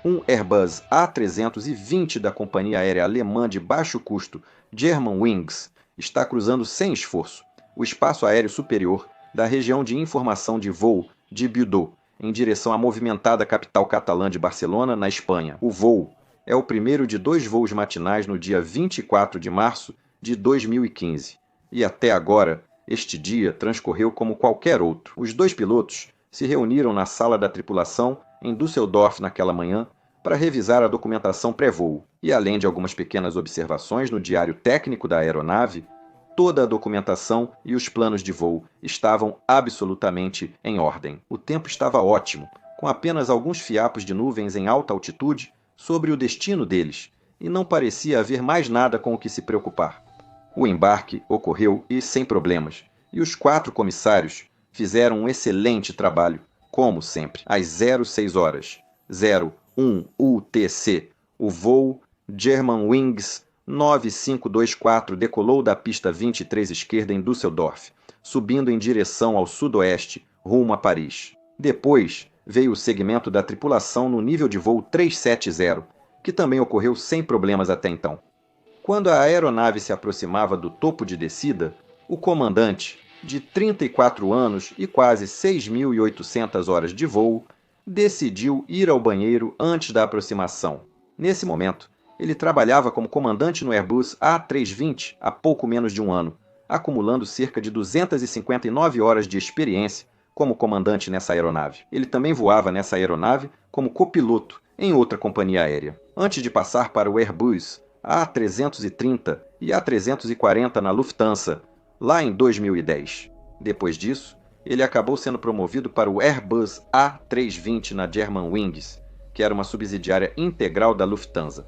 Um Airbus A320 da companhia aérea alemã de baixo custo Germanwings está cruzando sem esforço o espaço aéreo superior da região de informação de voo de Bordeaux, em direção à movimentada capital catalã de Barcelona, na Espanha. O voo é o primeiro de 2 voos matinais no dia 24 de março de 2015, e até agora este dia transcorreu como qualquer outro. Os 2 pilotos se reuniram na sala da tripulação em Düsseldorf naquela manhã para revisar a documentação pré-voo, e além de algumas pequenas observações no diário técnico da aeronave, toda a documentação e os planos de voo estavam absolutamente em ordem. O tempo estava ótimo, com apenas alguns fiapos de nuvens em alta altitude sobre o destino deles, e não parecia haver mais nada com o que se preocupar. O embarque ocorreu e sem problemas, e os 4 comissários fizeram um excelente trabalho, como sempre. Às 06h, 01 UTC, o voo Germanwings 9524 decolou da pista 23 esquerda em Düsseldorf, subindo em direção ao sudoeste, rumo a Paris. Depois veio o segmento da tripulação no nível de voo 370, que também ocorreu sem problemas até então. Quando a aeronave se aproximava do topo de descida, o comandante, de 34 anos e quase 6.800 horas de voo, decidiu ir ao banheiro antes da aproximação. Nesse momento, ele trabalhava como comandante no Airbus A320 há pouco menos de um ano, acumulando cerca de 259 horas de experiência como comandante nessa aeronave. Ele também voava nessa aeronave como copiloto em outra companhia aérea, antes de passar para o Airbus A330 e A340 na Lufthansa, lá em 2010. Depois disso, ele acabou sendo promovido para o Airbus A320 na Germanwings, que era uma subsidiária integral da Lufthansa.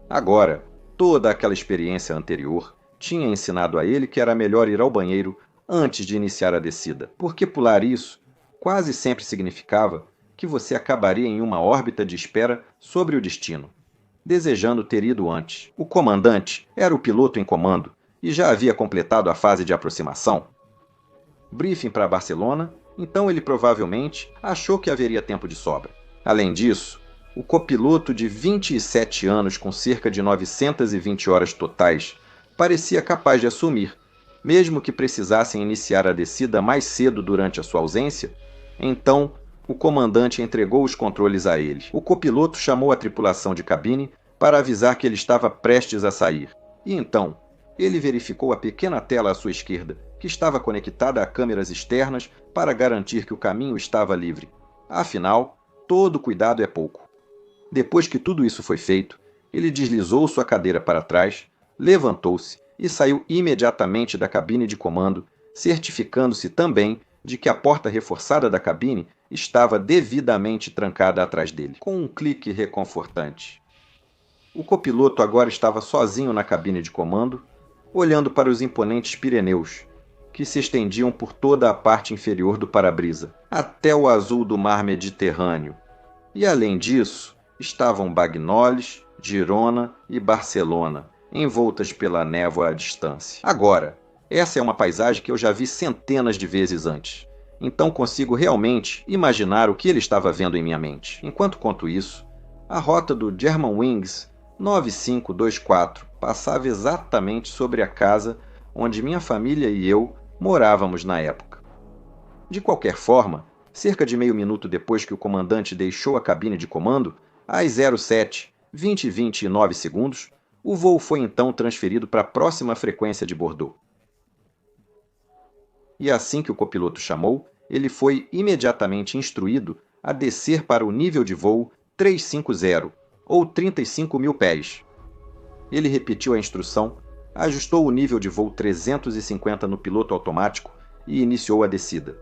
Agora, toda aquela experiência anterior tinha ensinado a ele que era melhor ir ao banheiro antes de iniciar a descida, porque pular isso quase sempre significava que você acabaria em uma órbita de espera sobre o destino, desejando ter ido antes. O comandante era o piloto em comando e já havia completado a fase de aproximação. Briefing para Barcelona, então ele provavelmente achou que haveria tempo de sobra. Além disso, o copiloto de 27 anos com cerca de 920 horas totais parecia capaz de assumir, mesmo que precisassem iniciar a descida mais cedo durante a sua ausência. Então, o comandante entregou os controles a ele. O copiloto chamou a tripulação de cabine para avisar que ele estava prestes a sair. E então, ele verificou a pequena tela à sua esquerda, que estava conectada a câmeras externas para garantir que o caminho estava livre. Afinal, todo cuidado é pouco. Depois que tudo isso foi feito, ele deslizou sua cadeira para trás, levantou-se e saiu imediatamente da cabine de comando, certificando-se também de que a porta reforçada da cabine estava devidamente trancada atrás dele, com um clique reconfortante. O copiloto agora estava sozinho na cabine de comando, olhando para os imponentes Pirineus, que se estendiam por toda a parte inferior do para-brisa, até o azul do mar Mediterrâneo. E além disso, estavam Bagnoles, Girona e Barcelona, envoltas pela névoa à distância. Agora, essa é uma paisagem que eu já vi centenas de vezes antes, então consigo realmente imaginar o que ele estava vendo em minha mente. Enquanto conto isso, a rota do Germanwings 9524 passava exatamente sobre a casa onde minha família e eu morávamos na época. De qualquer forma, cerca de meio minuto depois que o comandante deixou a cabine de comando, às 07:20:29, o voo foi então transferido para a próxima frequência de Bordeaux. E assim que o copiloto chamou, ele foi imediatamente instruído a descer para o nível de voo 350, ou 35.000 pés. Ele repetiu a instrução, ajustou o nível de voo 350 no piloto automático e iniciou a descida.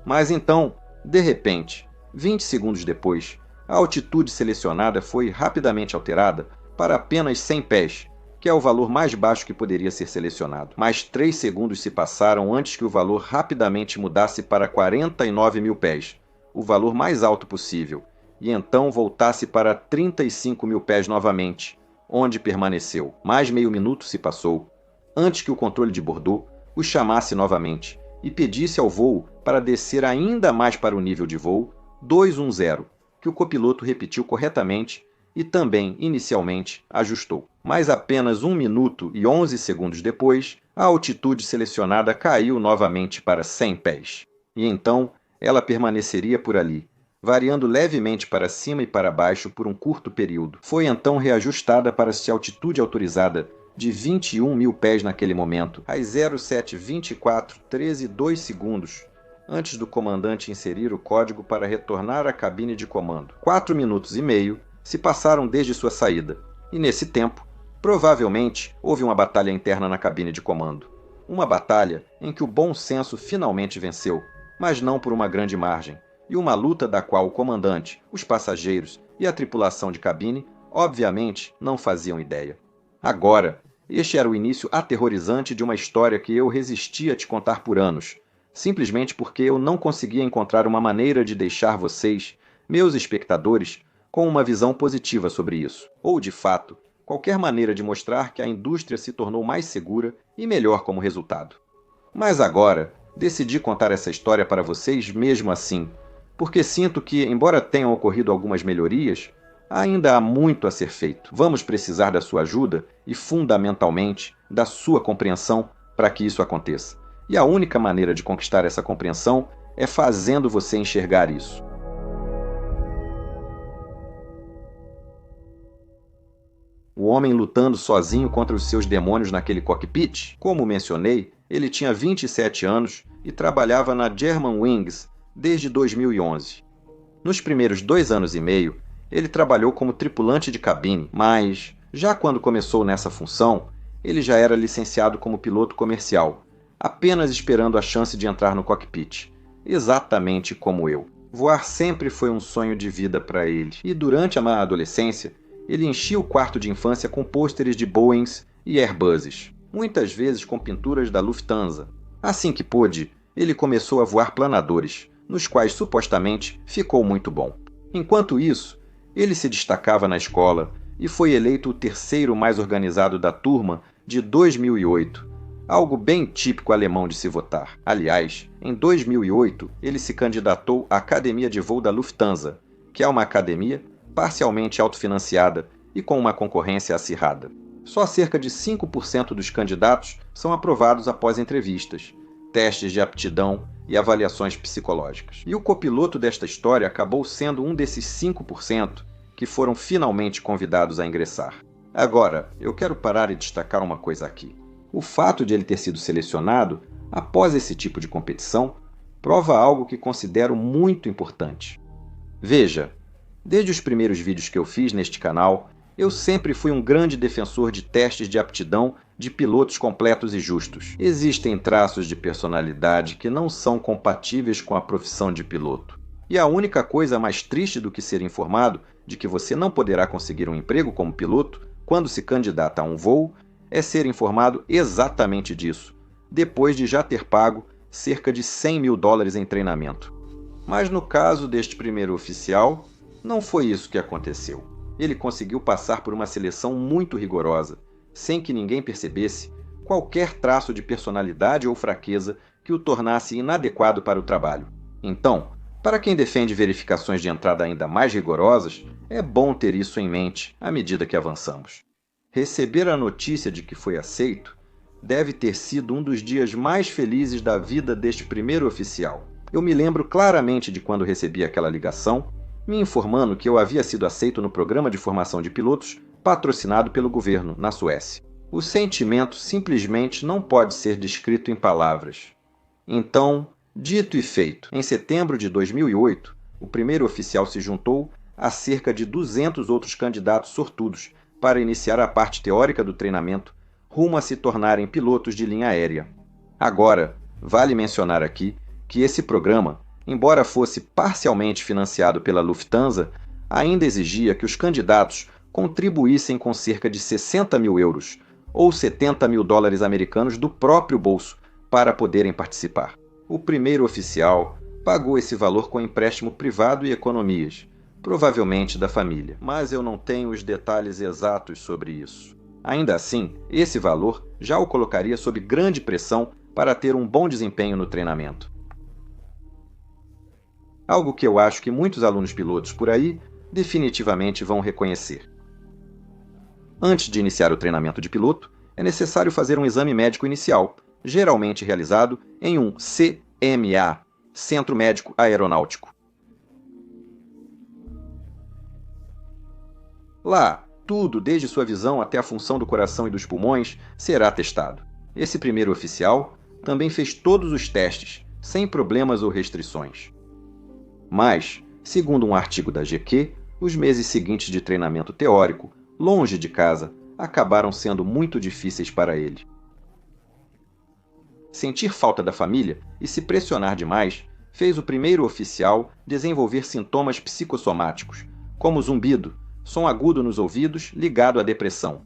Mas então, de repente, 20 segundos depois, a altitude selecionada foi rapidamente alterada para apenas 100 pés, que é o valor mais baixo que poderia ser selecionado. Mais 3 segundos se passaram antes que o valor rapidamente mudasse para 49.000 pés, o valor mais alto possível, e então voltasse para 35.000 pés novamente, onde permaneceu. Mais meio minuto se passou, antes que o controle de Bordeaux o chamasse novamente e pedisse ao voo para descer ainda mais para o nível de voo 210, que o copiloto repetiu corretamente e também, inicialmente, ajustou. Mas apenas 1 minuto e 11 segundos depois, a altitude selecionada caiu novamente para 100 pés. E então, ela permaneceria por ali, variando levemente para cima e para baixo por um curto período. Foi então reajustada para sua altitude autorizada de 21 mil pés naquele momento, às 07:24:13:2 segundos, antes do comandante inserir o código para retornar à cabine de comando. 4 minutos e meio se passaram desde sua saída, e nesse tempo, provavelmente, houve uma batalha interna na cabine de comando. Uma batalha em que o bom senso finalmente venceu, mas não por uma grande margem, e uma luta da qual o comandante, os passageiros e a tripulação de cabine, obviamente, não faziam ideia. Agora, este era o início aterrorizante de uma história que eu resisti a te contar por anos, simplesmente porque eu não conseguia encontrar uma maneira de deixar vocês, meus espectadores, com uma visão positiva sobre isso, ou, de fato, qualquer maneira de mostrar que a indústria se tornou mais segura e melhor como resultado. Mas agora, decidi contar essa história para vocês mesmo assim, porque sinto que, embora tenham ocorrido algumas melhorias, ainda há muito a ser feito. Vamos precisar da sua ajuda e, fundamentalmente, da sua compreensão para que isso aconteça. E a única maneira de conquistar essa compreensão é fazendo você enxergar isso. O homem lutando sozinho contra os seus demônios naquele cockpit? Como mencionei, ele tinha 27 anos e trabalhava na Germanwings desde 2011. Nos primeiros 2 anos e meio, ele trabalhou como tripulante de cabine, mas, já quando começou nessa função, ele já era licenciado como piloto comercial, apenas esperando a chance de entrar no cockpit, exatamente como eu. Voar sempre foi um sonho de vida para ele, e durante a adolescência, ele enchia o quarto de infância com pôsteres de Boeings e Airbuses, muitas vezes com pinturas da Lufthansa. Assim que pôde, ele começou a voar planadores, nos quais supostamente ficou muito bom. Enquanto isso, ele se destacava na escola e foi eleito o terceiro mais organizado da turma de 2008, algo bem típico alemão de se votar. Aliás, em 2008, ele se candidatou à Academia de Voo da Lufthansa, que é uma academia parcialmente autofinanciada e com uma concorrência acirrada. Só cerca de 5% dos candidatos são aprovados após entrevistas, testes de aptidão e avaliações psicológicas. E o copiloto desta história acabou sendo um desses 5% que foram finalmente convidados a ingressar. Agora, eu quero parar e destacar uma coisa aqui. O fato de ele ter sido selecionado após esse tipo de competição prova algo que considero muito importante. Veja, desde os primeiros vídeos que eu fiz neste canal, eu sempre fui um grande defensor de testes de aptidão de pilotos completos e justos. Existem traços de personalidade que não são compatíveis com a profissão de piloto. E a única coisa mais triste do que ser informado de que você não poderá conseguir um emprego como piloto quando se candidata a um voo é ser informado exatamente disso, depois de já ter pago cerca de $100 mil em treinamento. Mas no caso deste primeiro oficial, não foi isso que aconteceu. Ele conseguiu passar por uma seleção muito rigorosa, sem que ninguém percebesse qualquer traço de personalidade ou fraqueza que o tornasse inadequado para o trabalho. Então, para quem defende verificações de entrada ainda mais rigorosas, é bom ter isso em mente à medida que avançamos. Receber a notícia de que foi aceito deve ter sido um dos dias mais felizes da vida deste primeiro oficial. Eu me lembro claramente de quando recebi aquela ligação, me informando que eu havia sido aceito no programa de formação de pilotos patrocinado pelo governo, na Suécia. O sentimento simplesmente não pode ser descrito em palavras. Então, dito e feito, em setembro de 2008, o primeiro oficial se juntou a cerca de 200 outros candidatos sortudos para iniciar a parte teórica do treinamento rumo a se tornarem pilotos de linha aérea. Agora, vale mencionar aqui que esse programa, embora fosse parcialmente financiado pela Lufthansa, ainda exigia que os candidatos contribuíssem com cerca de 60 mil euros, ou 70 mil dólares americanos do próprio bolso, para poderem participar. O primeiro oficial pagou esse valor com empréstimo privado e economias, provavelmente da família, mas eu não tenho os detalhes exatos sobre isso. Ainda assim, esse valor já o colocaria sob grande pressão para ter um bom desempenho no treinamento. algo que eu acho que muitos alunos pilotos por aí definitivamente vão reconhecer. Antes de iniciar o treinamento de piloto, é necessário fazer um exame médico inicial, geralmente realizado em um CMA, Centro Médico Aeronáutico. Lá, tudo, desde sua visão até a função do coração e dos pulmões, será testado. Esse primeiro oficial também fez todos os testes, sem problemas ou restrições. Mas, segundo um artigo da GQ, os meses seguintes de treinamento teórico, longe de casa, acabaram sendo muito difíceis para ele. Sentir falta da família e se pressionar demais fez o primeiro oficial desenvolver sintomas psicossomáticos, como zumbido, som agudo nos ouvidos ligado à depressão.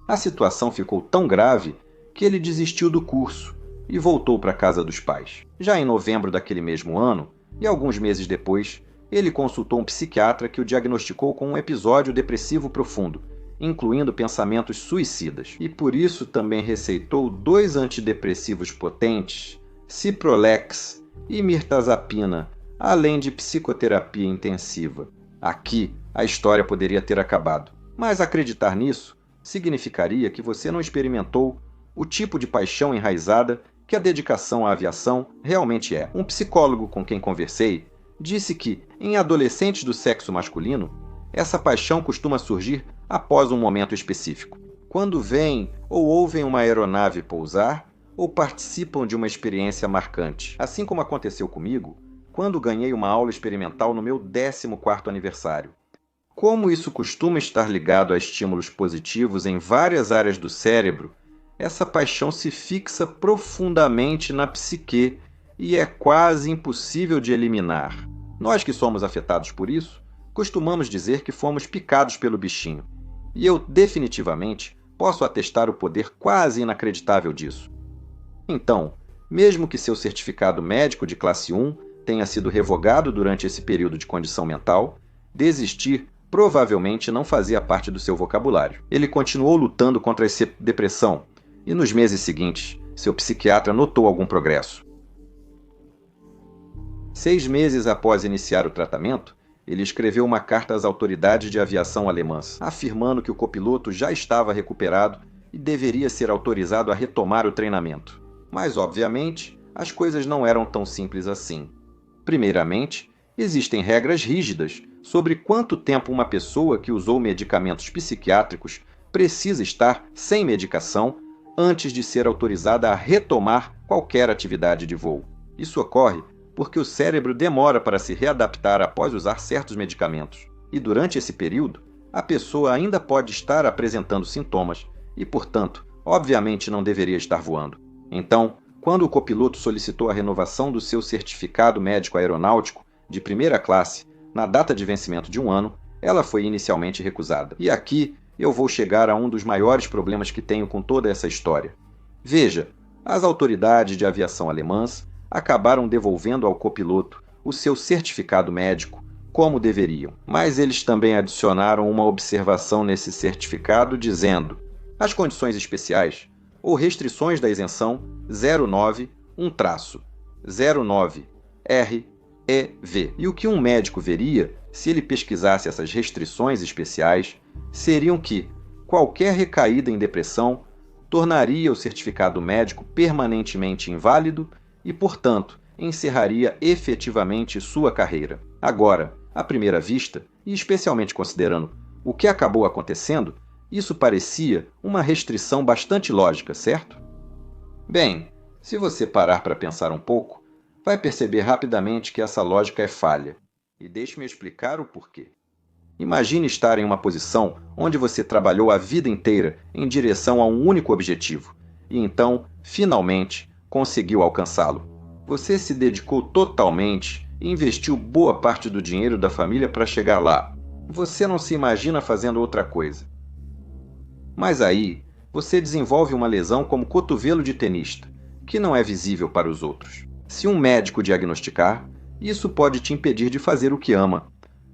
A situação ficou tão grave que ele desistiu do curso e voltou para a casa dos pais. Já em novembro daquele mesmo ano, e alguns meses depois, ele consultou um psiquiatra que o diagnosticou com um episódio depressivo profundo, incluindo pensamentos suicidas. E por isso também receitou 2 antidepressivos potentes, Ciprolex e mirtazapina, além de psicoterapia intensiva. Aqui, a história poderia ter acabado. Mas acreditar nisso significaria que você não experimentou o tipo de paixão enraizada que a dedicação à aviação realmente é. Um psicólogo com quem conversei disse que, em adolescentes do sexo masculino, essa paixão costuma surgir após um momento específico. Quando veem ou ouvem uma aeronave pousar ou participam de uma experiência marcante. Assim como aconteceu comigo, quando ganhei uma aula experimental no meu 14º aniversário. Como isso costuma estar ligado a estímulos positivos em várias áreas do cérebro, essa paixão se fixa profundamente na psique e é quase impossível de eliminar. Nós que somos afetados por isso, costumamos dizer que fomos picados pelo bichinho. E eu definitivamente posso atestar o poder quase inacreditável disso. Então, mesmo que seu certificado médico de classe 1 tenha sido revogado durante esse período de condição mental, desistir provavelmente não fazia parte do seu vocabulário. Ele continuou lutando contra essa depressão, e nos meses seguintes, seu psiquiatra notou algum progresso. 6 meses após iniciar o tratamento, ele escreveu uma carta às autoridades de aviação alemãs, afirmando que o copiloto já estava recuperado e deveria ser autorizado a retomar o treinamento. Mas, obviamente, as coisas não eram tão simples assim. Primeiramente, existem regras rígidas sobre quanto tempo uma pessoa que usou medicamentos psiquiátricos precisa estar sem medicação antes de ser autorizada a retomar qualquer atividade de voo. Isso ocorre porque o cérebro demora para se readaptar após usar certos medicamentos. E durante esse período, a pessoa ainda pode estar apresentando sintomas e, portanto, obviamente não deveria estar voando. Então, quando o copiloto solicitou a renovação do seu certificado médico aeronáutico de primeira classe, na data de vencimento de 1 ano, ela foi inicialmente recusada. E aqui eu vou chegar a um dos maiores problemas que tenho com toda essa história. Veja, as autoridades de aviação alemãs acabaram devolvendo ao copiloto o seu certificado médico como deveriam, mas eles também adicionaram uma observação nesse certificado dizendo: as condições especiais ou restrições da isenção 09-REV. E o que um médico veria se ele pesquisasse essas restrições especiais seriam que qualquer recaída em depressão tornaria o certificado médico permanentemente inválido e, portanto, encerraria efetivamente sua carreira. Agora, à primeira vista, e especialmente considerando o que acabou acontecendo, isso parecia uma restrição bastante lógica, certo? Bem, se você parar para pensar um pouco, vai perceber rapidamente que essa lógica é falha. E deixe-me explicar o porquê. Imagine estar em uma posição onde você trabalhou a vida inteira em direção a um único objetivo, e então, finalmente, conseguiu alcançá-lo. Você se dedicou totalmente e investiu boa parte do dinheiro da família para chegar lá. Você não se imagina fazendo outra coisa. Mas aí, você desenvolve uma lesão como cotovelo de tenista, que não é visível para os outros. Se um médico diagnosticar, isso pode te impedir de fazer o que ama.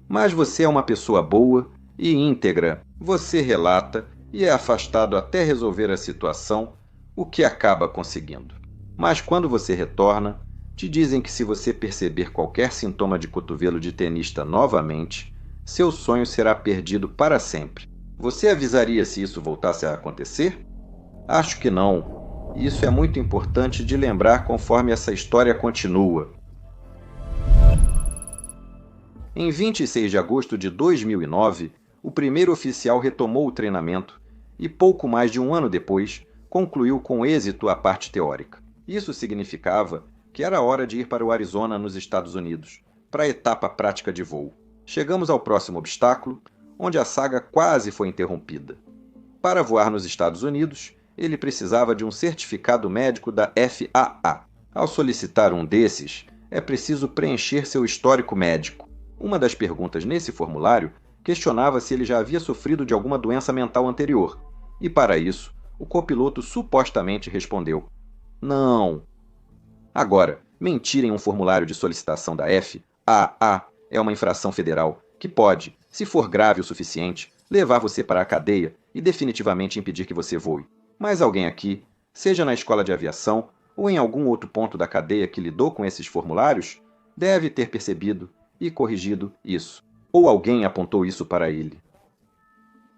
Mas você é uma pessoa boa e íntegra. Você relata e é afastado até resolver a situação, o que acaba conseguindo. Mas quando você retorna, te dizem que se você perceber qualquer sintoma de cotovelo de tenista novamente, seu sonho será perdido para sempre. Você avisaria se isso voltasse a acontecer? Acho que não. Isso é muito importante de lembrar conforme essa história continua. Em 26 de agosto de 2009, o primeiro oficial retomou o treinamento e, pouco mais de um ano depois, concluiu com êxito a parte teórica. Isso significava que era hora de ir para o Arizona, nos Estados Unidos, para a etapa prática de voo. Chegamos ao próximo obstáculo, onde a saga quase foi interrompida. Para voar nos Estados Unidos, ele precisava de um certificado médico da FAA. Ao solicitar um desses, é preciso preencher seu histórico médico. Uma das perguntas nesse formulário questionava se ele já havia sofrido de alguma doença mental anterior, e para isso, o copiloto supostamente respondeu: não. Agora, mentir em um formulário de solicitação da FAA é uma infração federal que pode, se for grave o suficiente, levar você para a cadeia e definitivamente impedir que você voe. Mas alguém aqui, seja na escola de aviação ou em algum outro ponto da cadeia que lidou com esses formulários, deve ter percebido e corrigido isso. Ou alguém apontou isso para ele.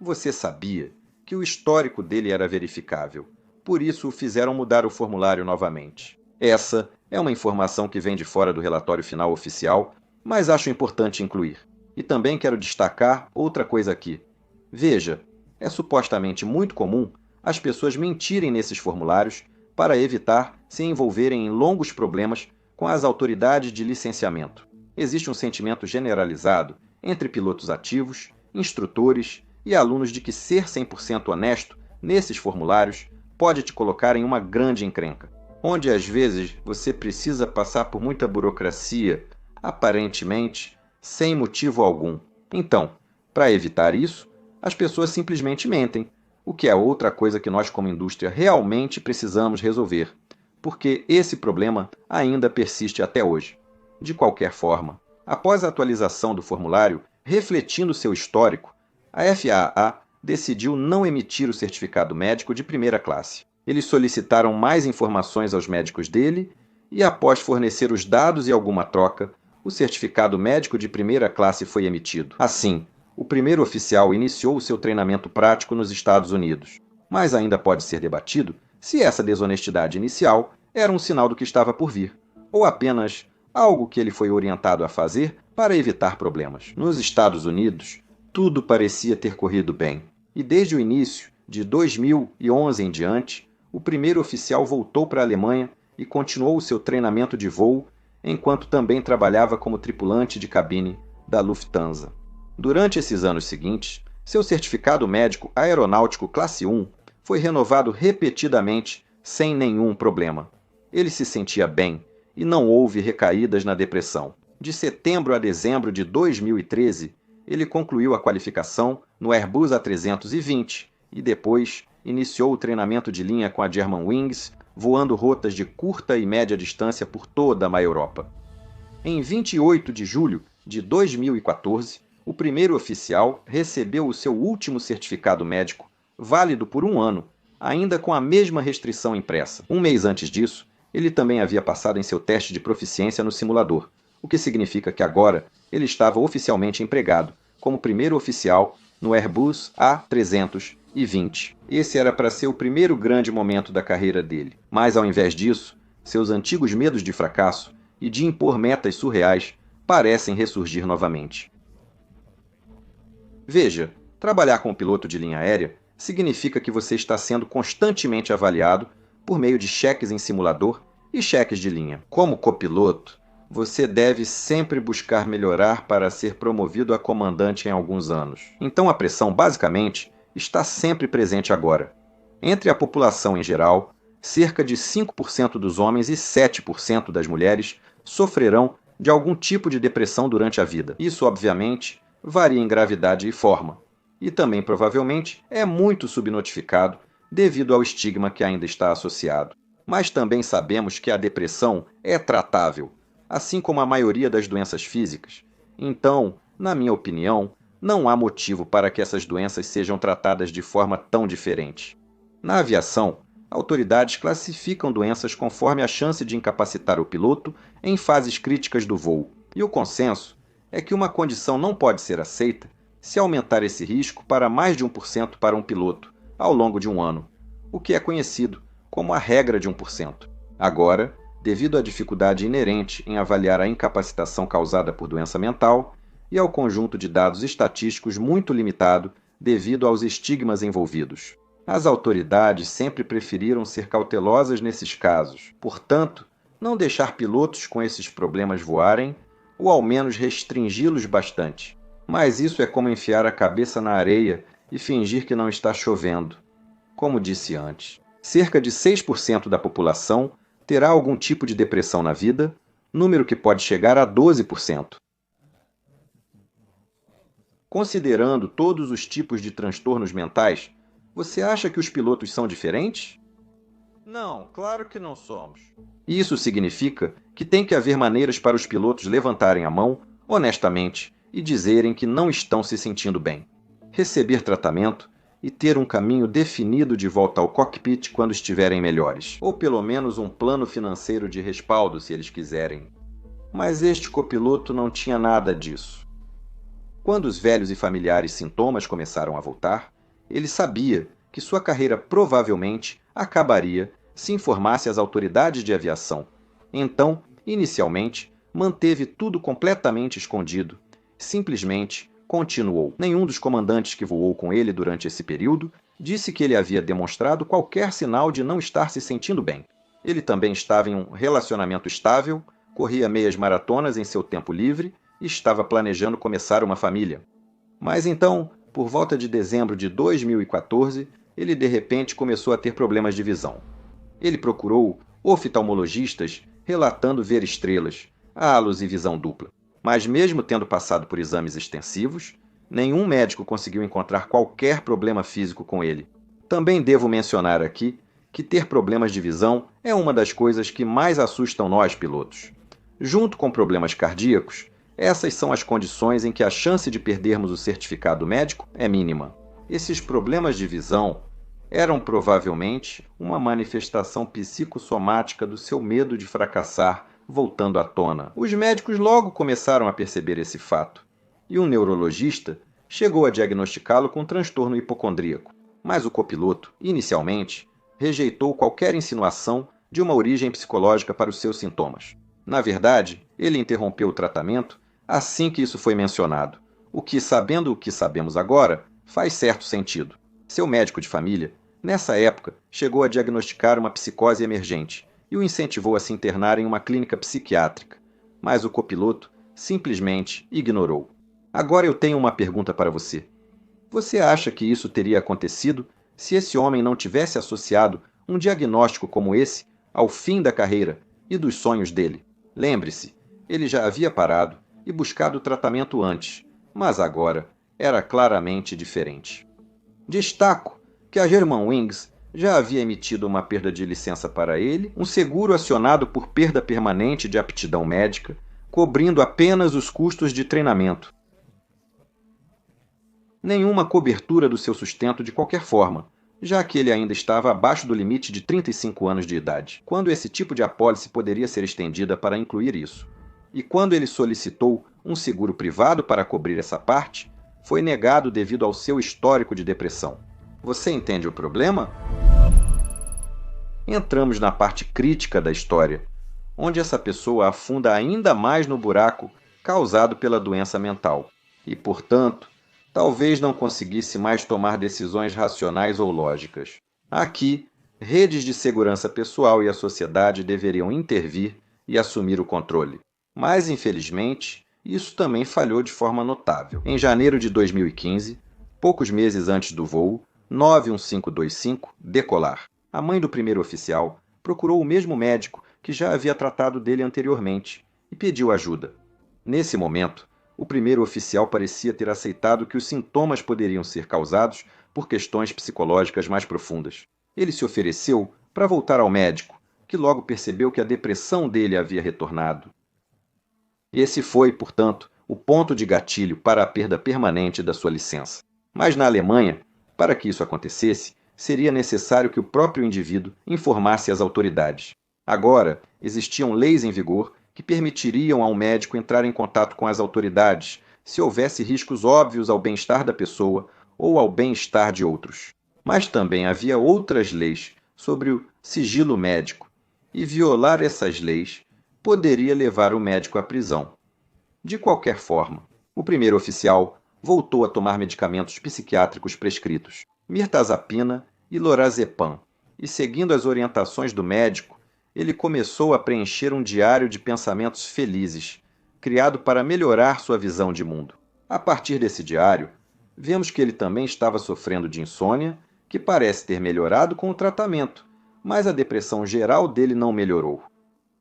Você sabia que o histórico dele era verificável, por isso o fizeram mudar o formulário novamente. Essa é uma informação que vem de fora do relatório final oficial, mas acho importante incluir. E também quero destacar outra coisa aqui. Veja, é supostamente muito comum as pessoas mentirem nesses formulários para evitar se envolverem em longos problemas com as autoridades de licenciamento. Existe um sentimento generalizado entre pilotos ativos, instrutores e alunos de que ser 100% honesto nesses formulários pode te colocar em uma grande encrenca, onde às vezes você precisa passar por muita burocracia, aparentemente sem motivo algum. Então, para evitar isso, as pessoas simplesmente mentem, o que é outra coisa que nós como indústria realmente precisamos resolver, porque esse problema ainda persiste até hoje. De qualquer forma, após a atualização do formulário refletindo seu histórico, a FAA decidiu não emitir o certificado médico de primeira classe. Eles solicitaram mais informações aos médicos dele e, após fornecer os dados e alguma troca, o certificado médico de primeira classe foi emitido. Assim, o primeiro oficial iniciou o seu treinamento prático nos Estados Unidos. Mas ainda pode ser debatido se essa desonestidade inicial era um sinal do que estava por vir, ou apenas algo que ele foi orientado a fazer para evitar problemas. Nos Estados Unidos, tudo parecia ter corrido bem, e desde o início de 2011 em diante, o primeiro oficial voltou para a Alemanha e continuou o seu treinamento de voo, enquanto também trabalhava como tripulante de cabine da Lufthansa. Durante esses anos seguintes, seu certificado médico aeronáutico classe 1 foi renovado repetidamente sem nenhum problema. Ele se sentia bem e não houve recaídas na depressão. De setembro a dezembro de 2013, ele concluiu a qualificação no Airbus A320 e depois iniciou o treinamento de linha com a Germanwings, voando rotas de curta e média distância por toda a Europa. Em 28 de julho de 2014, o primeiro oficial recebeu o seu último certificado médico, válido por um ano, ainda com a mesma restrição impressa. Um mês antes disso, ele também havia passado em seu teste de proficiência no simulador, o que significa que agora ele estava oficialmente empregado como primeiro oficial no Airbus A320. Esse era para ser o primeiro grande momento da carreira dele, mas ao invés disso, seus antigos medos de fracasso e de impor metas surreais parecem ressurgir novamente. Veja, trabalhar com um piloto de linha aérea significa que você está sendo constantemente avaliado por meio de cheques em simulador e cheques de linha. Como copiloto, você deve sempre buscar melhorar para ser promovido a comandante em alguns anos. Então a pressão, basicamente, está sempre presente agora. Entre a população em geral, cerca de 5% dos homens e 7% das mulheres sofrerão de algum tipo de depressão durante a vida. Isso, obviamente, varia em gravidade e forma, e também provavelmente é muito subnotificado devido ao estigma que ainda está associado. Mas também sabemos que a depressão é tratável, assim como a maioria das doenças físicas. Então, na minha opinião, não há motivo para que essas doenças sejam tratadas de forma tão diferente. Na aviação, autoridades classificam doenças conforme a chance de incapacitar o piloto em fases críticas do voo, e o consenso é que uma condição não pode ser aceita se aumentar esse risco para mais de 1% para um piloto ao longo de um ano, o que é conhecido como a regra de 1%. Agora, devido à dificuldade inerente em avaliar a incapacitação causada por doença mental e ao conjunto de dados estatísticos muito limitado devido aos estigmas envolvidos, as autoridades sempre preferiram ser cautelosas nesses casos, portanto, não deixar pilotos com esses problemas voarem ou ao menos restringi-los bastante. Mas isso é como enfiar a cabeça na areia e fingir que não está chovendo. Como disse antes, cerca de 6% da população terá algum tipo de depressão na vida, número que pode chegar a 12%. Considerando todos os tipos de transtornos mentais, você acha que os pilotos são diferentes? Não, claro que não somos. Isso significa que tem que haver maneiras para os pilotos levantarem a mão, honestamente, e dizerem que não estão se sentindo bem, receber tratamento e ter um caminho definido de volta ao cockpit quando estiverem melhores, ou pelo menos um plano financeiro de respaldo se eles quiserem. Mas este copiloto não tinha nada disso. Quando os velhos e familiares sintomas começaram a voltar, ele sabia que sua carreira provavelmente acabaria se informasse às autoridades de aviação. Então, inicialmente, manteve tudo completamente escondido. Simplesmente continuou. Nenhum dos comandantes que voou com ele durante esse período disse que ele havia demonstrado qualquer sinal de não estar se sentindo bem. Ele também estava em um relacionamento estável, corria meias maratonas em seu tempo livre e estava planejando começar uma família. Mas então, por volta de dezembro de 2014, ele de repente começou a ter problemas de visão. Ele procurou oftalmologistas relatando ver estrelas, halos e visão dupla. Mas mesmo tendo passado por exames extensivos, nenhum médico conseguiu encontrar qualquer problema físico com ele. Também devo mencionar aqui que ter problemas de visão é uma das coisas que mais assustam nós pilotos. Junto com problemas cardíacos, essas são as condições em que a chance de perdermos o certificado médico é mínima. Esses problemas de visão eram provavelmente uma manifestação psicossomática do seu medo de fracassar voltando à tona. Os médicos logo começaram a perceber esse fato, e um neurologista chegou a diagnosticá-lo com transtorno hipocondríaco. Mas o copiloto, inicialmente, rejeitou qualquer insinuação de uma origem psicológica para os seus sintomas. Na verdade, ele interrompeu o tratamento assim que isso foi mencionado, o que, sabendo o que sabemos agora, faz certo sentido. Seu médico de família, nessa época, chegou a diagnosticar uma psicose emergente e o incentivou a se internar em uma clínica psiquiátrica, mas o copiloto simplesmente ignorou. Agora eu tenho uma pergunta para você. Você acha que isso teria acontecido se esse homem não tivesse associado um diagnóstico como esse ao fim da carreira e dos sonhos dele? Lembre-se, ele já havia parado e buscado tratamento antes, mas agora era claramente diferente. Destaco que a Germanwings já havia emitido uma perda de licença para ele, um seguro acionado por perda permanente de aptidão médica, cobrindo apenas os custos de treinamento. Nenhuma cobertura do seu sustento de qualquer forma, já que ele ainda estava abaixo do limite de 35 anos de idade, quando esse tipo de apólice poderia ser estendida para incluir isso. E quando ele solicitou um seguro privado para cobrir essa parte, foi negado devido ao seu histórico de depressão. Você entende o problema? Entramos na parte crítica da história, onde essa pessoa afunda ainda mais no buraco causado pela doença mental e, portanto, talvez não conseguisse mais tomar decisões racionais ou lógicas. Aqui, redes de segurança pessoal e a sociedade deveriam intervir e assumir o controle. Mas, infelizmente, isso também falhou de forma notável. Em janeiro de 2015, poucos meses antes do voo 91525 decolar, a mãe do primeiro oficial procurou o mesmo médico que já havia tratado dele anteriormente e pediu ajuda. Nesse momento, o primeiro oficial parecia ter aceitado que os sintomas poderiam ser causados por questões psicológicas mais profundas. Ele se ofereceu para voltar ao médico, que logo percebeu que a depressão dele havia retornado. Esse foi, portanto, o ponto de gatilho para a perda permanente da sua licença. Mas na Alemanha, para que isso acontecesse, seria necessário que o próprio indivíduo informasse as autoridades. Agora, existiam leis em vigor que permitiriam ao médico entrar em contato com as autoridades se houvesse riscos óbvios ao bem-estar da pessoa ou ao bem-estar de outros. Mas também havia outras leis sobre o sigilo médico, e violar essas leis poderia levar o médico à prisão. De qualquer forma, o primeiro oficial voltou a tomar medicamentos psiquiátricos prescritos, mirtazapina e lorazepam, e seguindo as orientações do médico, ele começou a preencher um diário de pensamentos felizes, criado para melhorar sua visão de mundo. A partir desse diário, vemos que ele também estava sofrendo de insônia, que parece ter melhorado com o tratamento, mas a depressão geral dele não melhorou.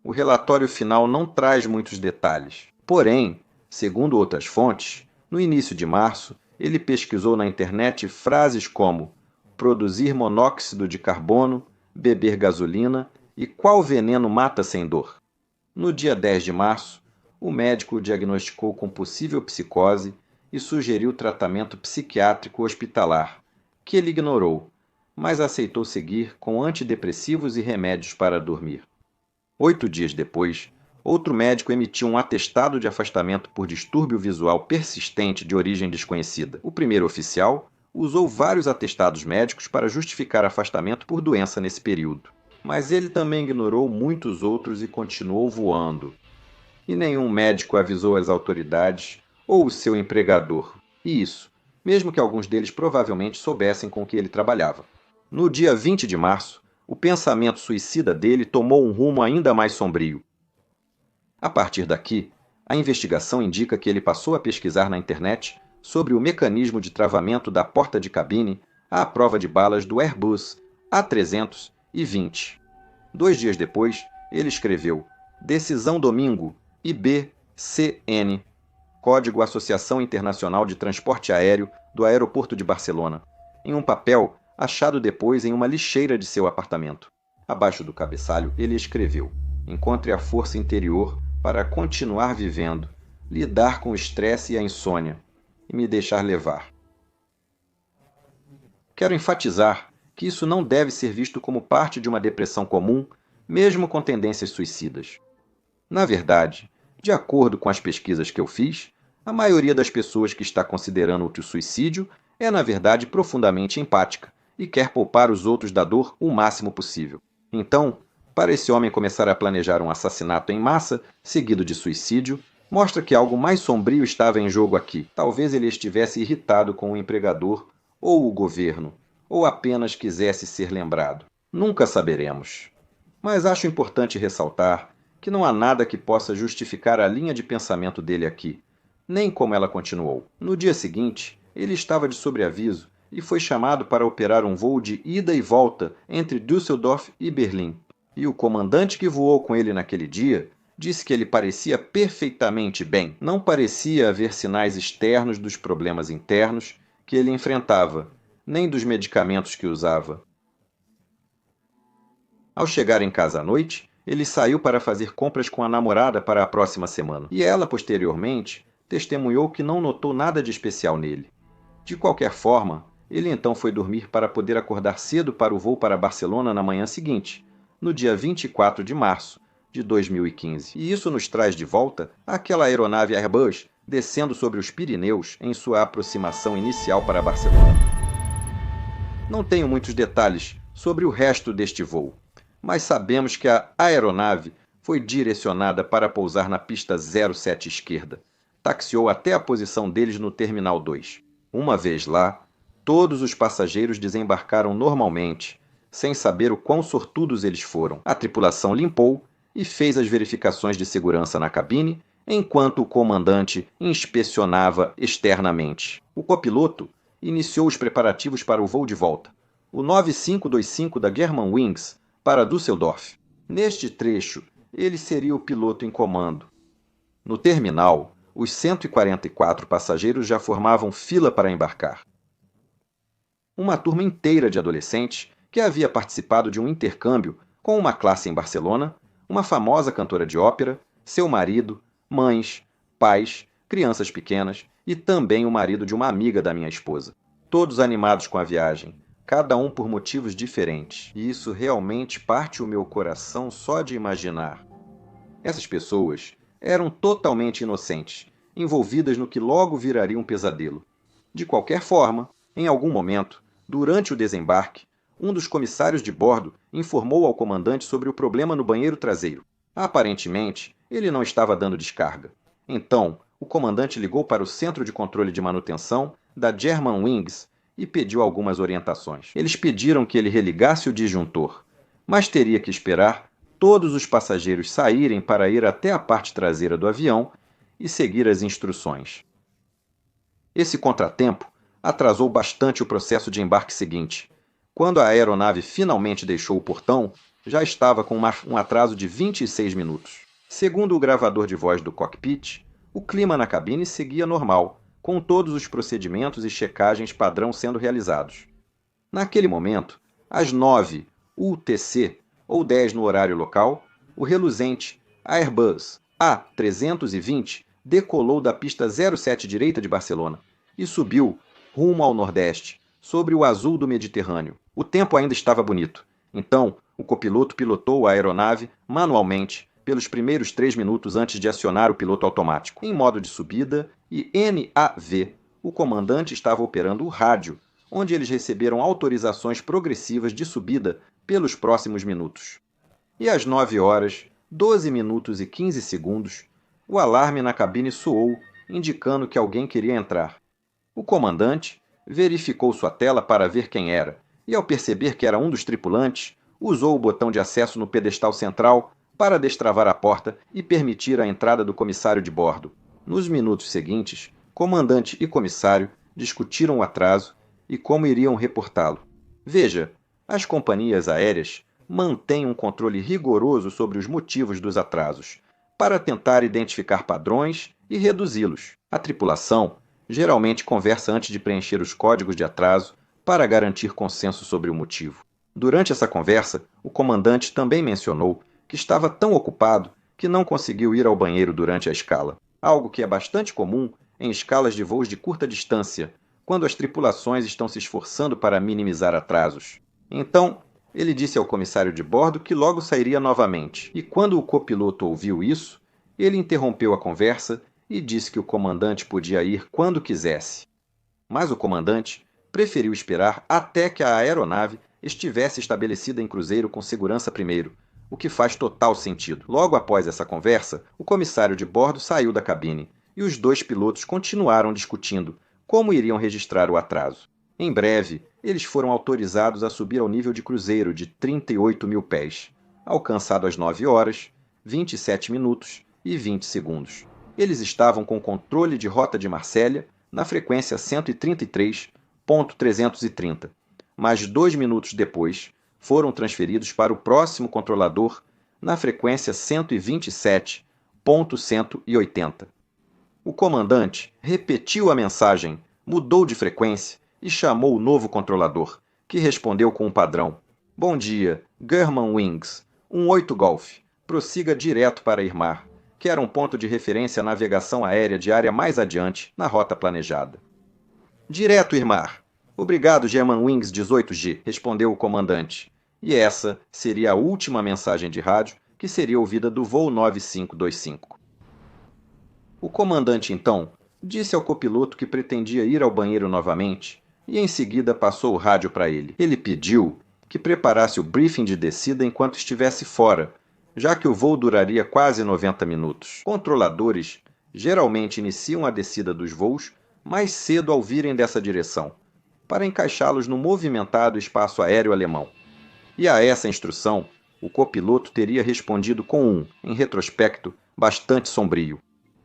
O relatório final não traz muitos detalhes. Porém, segundo outras fontes, no início de março, ele pesquisou na internet frases como produzir monóxido de carbono, beber gasolina e qual veneno mata sem dor. No dia 10 de março, o médico o diagnosticou com possível psicose e sugeriu tratamento psiquiátrico hospitalar, que ele ignorou, mas aceitou seguir com antidepressivos e remédios para dormir. 8 dias depois, outro médico emitiu um atestado de afastamento por distúrbio visual persistente de origem desconhecida. O primeiro oficial usou vários atestados médicos para justificar afastamento por doença nesse período. Mas ele também ignorou muitos outros e continuou voando. E nenhum médico avisou as autoridades ou o seu empregador. E isso, mesmo que alguns deles provavelmente soubessem com que ele trabalhava. No dia 20 de março, o pensamento suicida dele tomou um rumo ainda mais sombrio. A partir daqui, a investigação indica que ele passou a pesquisar na internet sobre o mecanismo de travamento da porta de cabine à prova de balas do Airbus A320. 2 dias depois, ele escreveu Decisão Domingo IBCN, Código Associação Internacional de Transporte Aéreo do Aeroporto de Barcelona, em um papel achado depois em uma lixeira de seu apartamento. Abaixo do cabeçalho, ele escreveu: encontre a força interior para continuar vivendo, lidar com o estresse e a insônia, e me deixar levar. Quero enfatizar que isso não deve ser visto como parte de uma depressão comum, mesmo com tendências suicidas. Na verdade, de acordo com as pesquisas que eu fiz, a maioria das pessoas que está considerando o suicídio é, na verdade, profundamente empática e quer poupar os outros da dor o máximo possível. Então, para esse homem começar a planejar um assassinato em massa, seguido de suicídio, mostra que algo mais sombrio estava em jogo aqui. Talvez ele estivesse irritado com o empregador ou o governo, ou apenas quisesse ser lembrado. Nunca saberemos. Mas acho importante ressaltar que não há nada que possa justificar a linha de pensamento dele aqui, nem como ela continuou. No dia seguinte, ele estava de sobreaviso e foi chamado para operar um voo de ida e volta entre Düsseldorf e Berlim. E o comandante que voou com ele naquele dia disse que ele parecia perfeitamente bem. Não parecia haver sinais externos dos problemas internos que ele enfrentava, nem dos medicamentos que usava. Ao chegar em casa à noite, ele saiu para fazer compras com a namorada para a próxima semana. E ela, posteriormente, testemunhou que não notou nada de especial nele. De qualquer forma, ele então foi dormir para poder acordar cedo para o voo para Barcelona na manhã seguinte, no dia 24 de março de 2015. E isso nos traz de volta àquela aeronave Airbus descendo sobre os Pirineus em sua aproximação inicial para Barcelona. Não tenho muitos detalhes sobre o resto deste voo, mas sabemos que a aeronave foi direcionada para pousar na pista 07 esquerda. Taxiou até a posição deles no Terminal 2. Uma vez lá, todos os passageiros desembarcaram normalmente, sem saber o quão sortudos eles foram. A tripulação limpou e fez as verificações de segurança na cabine, enquanto o comandante inspecionava externamente. O copiloto iniciou os preparativos para o voo de volta, o 9525 da Germanwings, para Düsseldorf. Neste trecho, ele seria o piloto em comando. No terminal, os 144 passageiros já formavam fila para embarcar. Uma turma inteira de adolescentes que havia participado de um intercâmbio com uma classe em Barcelona, uma famosa cantora de ópera, seu marido, mães, pais, crianças pequenas e também o marido de uma amiga da minha esposa. Todos animados com a viagem, cada um por motivos diferentes. E isso realmente parte o meu coração só de imaginar. Essas pessoas eram totalmente inocentes, envolvidas no que logo viraria um pesadelo. De qualquer forma, em algum momento, durante o desembarque, um dos comissários de bordo informou ao comandante sobre o problema no banheiro traseiro. Aparentemente, ele não estava dando descarga. Então, o comandante ligou para o centro de controle de manutenção da Germanwings e pediu algumas orientações. Eles pediram que ele religasse o disjuntor, mas teria que esperar todos os passageiros saírem para ir até a parte traseira do avião e seguir as instruções. Esse contratempo atrasou bastante o processo de embarque seguinte. Quando a aeronave finalmente deixou o portão, já estava com um atraso de 26 minutos. Segundo o gravador de voz do cockpit, o clima na cabine seguia normal, com todos os procedimentos e checagens padrão sendo realizados. Naquele momento, às 9 UTC, ou 10 no horário local, o reluzente Airbus A320 decolou da pista 07 direita de Barcelona e subiu rumo ao nordeste, sobre o azul do Mediterrâneo. O tempo ainda estava bonito, então o copiloto pilotou a aeronave manualmente pelos primeiros 3 minutos antes de acionar o piloto automático. Em modo de subida e NAV, o comandante estava operando o rádio, onde eles receberam autorizações progressivas de subida pelos próximos minutos. E às 9 horas, 12 minutos e 15 segundos, o alarme na cabine soou, indicando que alguém queria entrar. O comandante verificou sua tela para ver quem era, e ao perceber que era um dos tripulantes, usou o botão de acesso no pedestal central para destravar a porta e permitir a entrada do comissário de bordo. Nos minutos seguintes, comandante e comissário discutiram o atraso e como iriam reportá-lo. Veja, as companhias aéreas mantêm um controle rigoroso sobre os motivos dos atrasos, para tentar identificar padrões e reduzi-los. A tripulação geralmente conversa antes de preencher os códigos de atraso para garantir consenso sobre o motivo. Durante essa conversa, o comandante também mencionou que estava tão ocupado que não conseguiu ir ao banheiro durante a escala, algo que é bastante comum em escalas de voos de curta distância, quando as tripulações estão se esforçando para minimizar atrasos. Então, ele disse ao comissário de bordo que logo sairia novamente, e quando o copiloto ouviu isso, ele interrompeu a conversa e disse que o comandante podia ir quando quisesse. Mas o comandante preferiu esperar até que a aeronave estivesse estabelecida em cruzeiro com segurança primeiro, o que faz total sentido. Logo após essa conversa, o comissário de bordo saiu da cabine e os dois pilotos continuaram discutindo como iriam registrar o atraso. Em breve, eles foram autorizados a subir ao nível de cruzeiro de 38 mil pés, alcançado às 9 horas, 27 minutos e 20 segundos. Eles estavam com controle de rota de Marsella na frequência 133.330, mas 2 minutos depois foram transferidos para o próximo controlador na frequência 127.180. O comandante repetiu a mensagem, mudou de frequência e chamou o novo controlador, que respondeu com um padrão. Bom dia, Germanwings, 18 Golf. Prossiga direto para Irmar, que era um ponto de referência à navegação aérea diária mais adiante, na rota planejada. Direto, Irmar. Obrigado, Germanwings 18G, respondeu o comandante. E essa seria a última mensagem de rádio que seria ouvida do voo 9525. O comandante, então, disse ao copiloto que pretendia ir ao banheiro novamente e em seguida passou o rádio para ele. Ele pediu que preparasse o briefing de descida enquanto estivesse fora, já que o voo duraria quase 90 minutos. Controladores geralmente iniciam a descida dos voos mais cedo ao virem dessa direção, para encaixá-los no movimentado espaço aéreo alemão. E a essa instrução, o copiloto teria respondido com em retrospecto, bastante sombrio.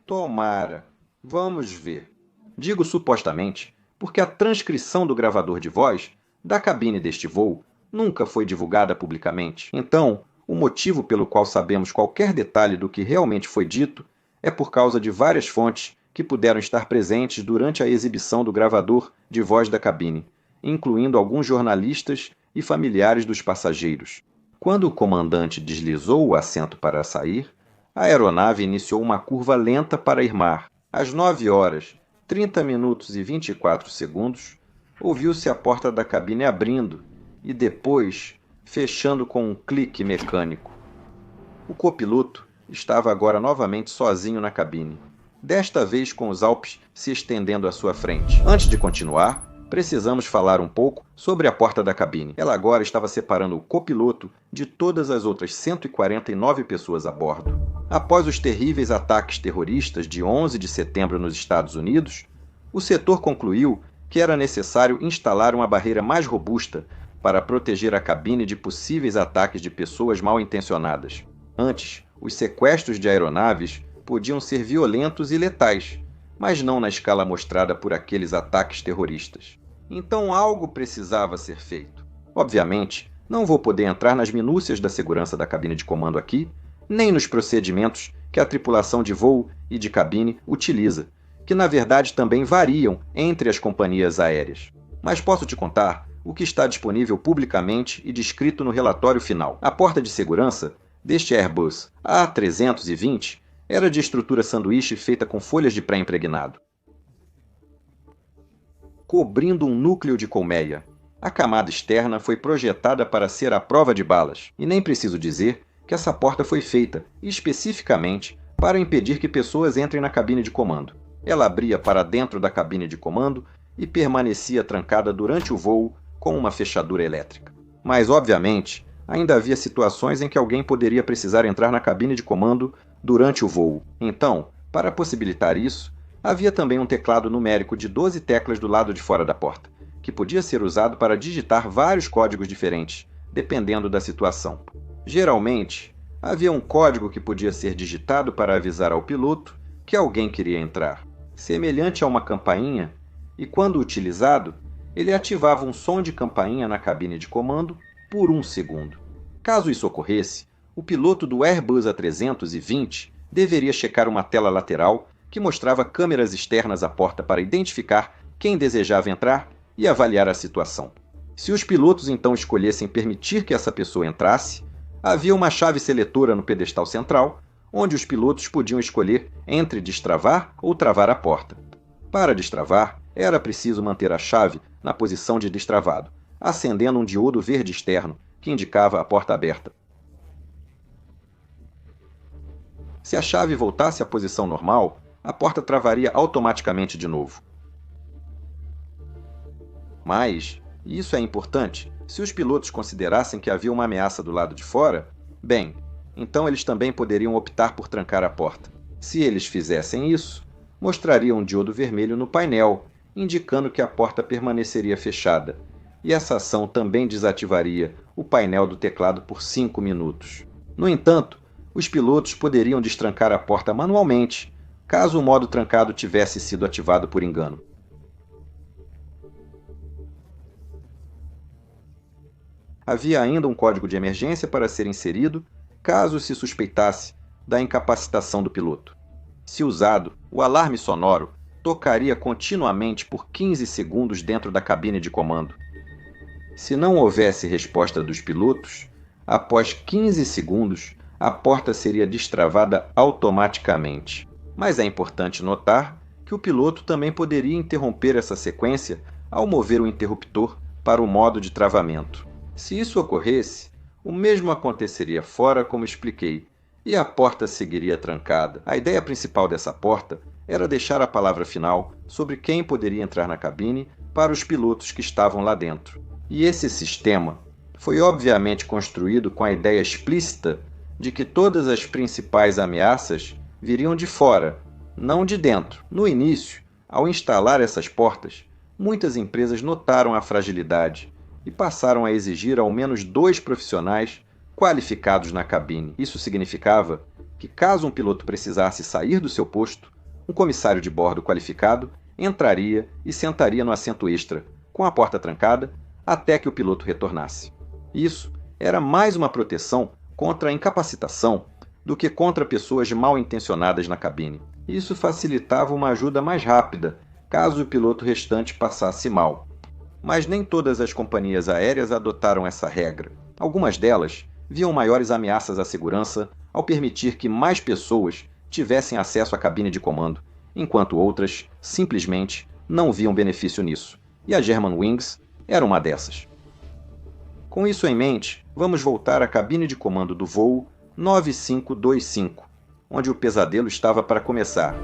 Tomara. Vamos ver. Digo supostamente, porque a transcrição do gravador de voz da cabine deste voo nunca foi divulgada publicamente. Então, o motivo pelo qual sabemos qualquer detalhe do que realmente foi dito é por causa de várias fontes que puderam estar presentes durante a exibição do gravador de voz da cabine, incluindo alguns jornalistas e familiares dos passageiros. Quando o comandante deslizou o assento para sair, a aeronave iniciou uma curva lenta para Irmar, Às 9 horas, 30 minutos e 24 segundos, ouviu-se a porta da cabine abrindo e depois fechando com um clique mecânico. O copiloto estava agora novamente sozinho na cabine, desta vez com os Alpes se estendendo à sua frente. Antes de continuar, precisamos falar um pouco sobre a porta da cabine. Ela agora estava separando o copiloto de todas as outras 149 pessoas a bordo. Após os terríveis ataques terroristas de 11 de setembro nos Estados Unidos, o setor concluiu que era necessário instalar uma barreira mais robusta para proteger a cabine de possíveis ataques de pessoas mal intencionadas. Antes, os sequestros de aeronaves podiam ser violentos e letais, mas não na escala mostrada por aqueles ataques terroristas. Então algo precisava ser feito. Obviamente, não vou poder entrar nas minúcias da segurança da cabine de comando aqui, nem nos procedimentos que a tripulação de voo e de cabine utiliza, que na verdade também variam entre as companhias aéreas. Mas posso te contar o que está disponível publicamente e descrito no relatório final. A porta de segurança deste Airbus A320 era de estrutura sanduíche feita com folhas de pré-impregnado, cobrindo um núcleo de colmeia. A camada externa foi projetada para ser à prova de balas, e nem preciso dizer que essa porta foi feita especificamente para impedir que pessoas entrem na cabine de comando. Ela abria para dentro da cabine de comando e permanecia trancada durante o voo com uma fechadura elétrica. Mas, obviamente, ainda havia situações em que alguém poderia precisar entrar na cabine de comando durante o voo. Então, para possibilitar isso, havia também um teclado numérico de 12 teclas do lado de fora da porta, que podia ser usado para digitar vários códigos diferentes, dependendo da situação. Geralmente, havia um código que podia ser digitado para avisar ao piloto que alguém queria entrar, semelhante a uma campainha, e quando utilizado, ele ativava um som de campainha na cabine de comando por 1 segundo. Caso isso ocorresse, o piloto do Airbus A320 deveria checar uma tela lateral que mostrava câmeras externas à porta para identificar quem desejava entrar e avaliar a situação. Se os pilotos então escolhessem permitir que essa pessoa entrasse, havia uma chave seletora no pedestal central, onde os pilotos podiam escolher entre destravar ou travar a porta. Para destravar, era preciso manter a chave na posição de destravado, acendendo um diodo verde externo que indicava a porta aberta. Se a chave voltasse à posição normal, a porta travaria automaticamente de novo. Mas, e isso é importante, se os pilotos considerassem que havia uma ameaça do lado de fora, bem, então eles também poderiam optar por trancar a porta. Se eles fizessem isso, mostrariam um diodo vermelho no painel, indicando que a porta permaneceria fechada, e essa ação também desativaria o painel do teclado por 5 minutos. No entanto, os pilotos poderiam destrancar a porta manualmente, caso o modo trancado tivesse sido ativado por engano. Havia ainda um código de emergência para ser inserido, caso se suspeitasse da incapacitação do piloto. Se usado, o alarme sonoro tocaria continuamente por 15 segundos dentro da cabine de comando. Se não houvesse resposta dos pilotos, após 15 segundos, a porta seria destravada automaticamente. Mas é importante notar que o piloto também poderia interromper essa sequência ao mover o interruptor para o modo de travamento. Se isso ocorresse, o mesmo aconteceria fora, como expliquei, e a porta seguiria trancada. A ideia principal dessa porta era deixar a palavra final sobre quem poderia entrar na cabine para os pilotos que estavam lá dentro. E esse sistema foi obviamente construído com a ideia explícita de que todas as principais ameaças viriam de fora, não de dentro. No início, ao instalar essas portas, muitas empresas notaram a fragilidade e passaram a exigir ao menos 2 profissionais qualificados na cabine. Isso significava que, caso um piloto precisasse sair do seu posto, um comissário de bordo qualificado entraria e sentaria no assento extra, com a porta trancada, até que o piloto retornasse. Isso era mais uma proteção contra a incapacitação do que contra pessoas mal intencionadas na cabine. Isso facilitava uma ajuda mais rápida, caso o piloto restante passasse mal. Mas nem todas as companhias aéreas adotaram essa regra. Algumas delas viam maiores ameaças à segurança ao permitir que mais pessoas tivessem acesso à cabine de comando, enquanto outras simplesmente não viam benefício nisso, e a Germanwings era uma dessas. Com isso em mente, vamos voltar à cabine de comando do voo 9525, onde o pesadelo estava para começar.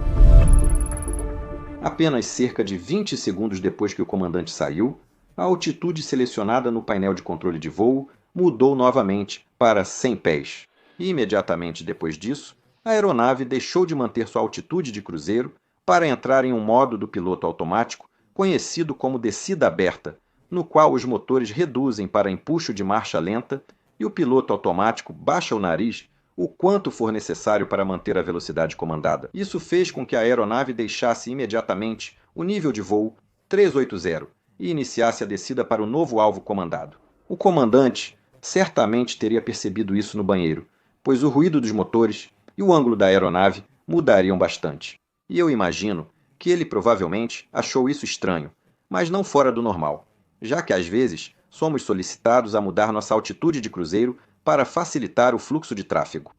Apenas cerca de 20 segundos depois que o comandante saiu, a altitude selecionada no painel de controle de voo mudou novamente para 100 pés. E imediatamente depois disso, a aeronave deixou de manter sua altitude de cruzeiro para entrar em um modo do piloto automático conhecido como descida aberta, no qual os motores reduzem para empuxo de marcha lenta e o piloto automático baixa o nariz o quanto for necessário para manter a velocidade comandada. Isso fez com que a aeronave deixasse imediatamente o nível de voo 380 e iniciasse a descida para o novo alvo comandado. O comandante certamente teria percebido isso no banheiro, pois o ruído dos motores e o ângulo da aeronave mudariam bastante. E eu imagino que ele provavelmente achou isso estranho, mas não fora do normal, já que às vezes somos solicitados a mudar nossa altitude de cruzeiro para facilitar o fluxo de tráfego.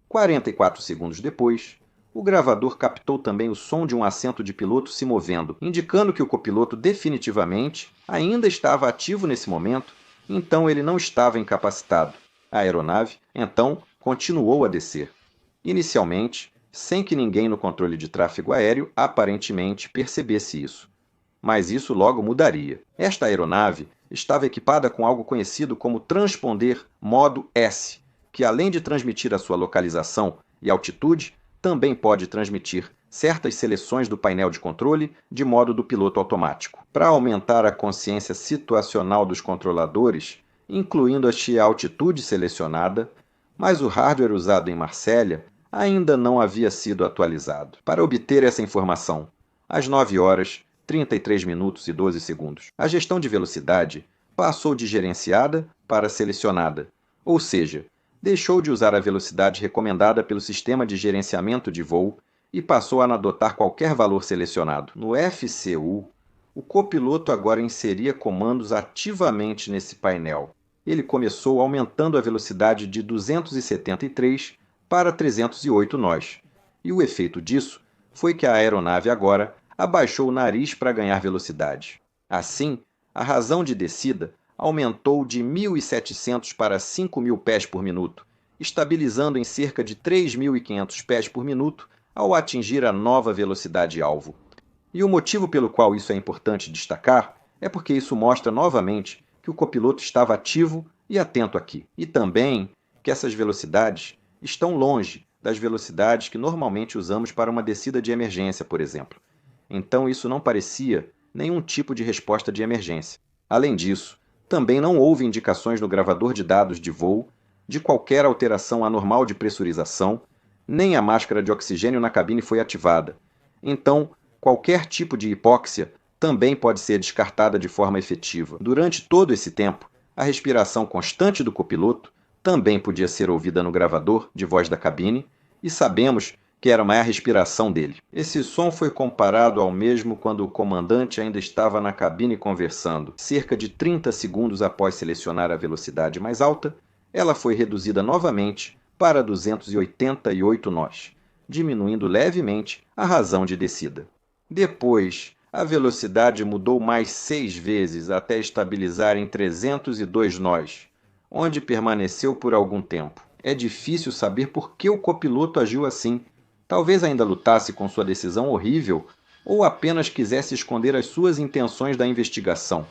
44 segundos depois, o gravador captou também o som de um assento de piloto se movendo, indicando que o copiloto definitivamente ainda estava ativo nesse momento, então ele não estava incapacitado. A aeronave, então, continuou a descer. Inicialmente, sem que ninguém no controle de tráfego aéreo aparentemente percebesse isso. Mas isso logo mudaria. Esta aeronave estava equipada com algo conhecido como transponder modo S, que além de transmitir a sua localização e altitude, também pode transmitir certas seleções do painel de controle de modo do piloto automático. Para aumentar a consciência situacional dos controladores, incluindo a altitude selecionada, mas o hardware usado em Marsella ainda não havia sido atualizado. Para obter essa informação, às 9 horas, 33 minutos e 12 segundos. A gestão de velocidade passou de gerenciada para selecionada, ou seja, deixou de usar a velocidade recomendada pelo sistema de gerenciamento de voo e passou a adotar qualquer valor selecionado. No FCU, o copiloto agora inseria comandos ativamente nesse painel. Ele começou aumentando a velocidade de 273 para 308 nós, e o efeito disso foi que a aeronave agora abaixou o nariz para ganhar velocidade. Assim, a razão de descida aumentou de 1.700 para 5.000 pés por minuto, estabilizando em cerca de 3.500 pés por minuto ao atingir a nova velocidade-alvo. E o motivo pelo qual isso é importante destacar é porque isso mostra novamente que o copiloto estava ativo e atento aqui, e também que essas velocidades estão longe das velocidades que normalmente usamos para uma descida de emergência, por exemplo. Então isso não parecia nenhum tipo de resposta de emergência. Além disso, também não houve indicações no gravador de dados de voo de qualquer alteração anormal de pressurização, nem a máscara de oxigênio na cabine foi ativada. Então, qualquer tipo de hipóxia também pode ser descartada de forma efetiva. Durante todo esse tempo, a respiração constante do copiloto também podia ser ouvida no gravador de voz da cabine, e sabemos que era uma respiração dele. Esse som foi comparado ao mesmo quando o comandante ainda estava na cabine conversando. Cerca de 30 segundos após selecionar a velocidade mais alta, ela foi reduzida novamente para 288 nós, diminuindo levemente a razão de descida. Depois, a velocidade mudou mais 6 vezes até estabilizar em 302 nós, onde permaneceu por algum tempo. É difícil saber por que o copiloto agiu assim. Talvez ainda lutasse com sua decisão horrível ou apenas quisesse esconder as suas intenções da investigação.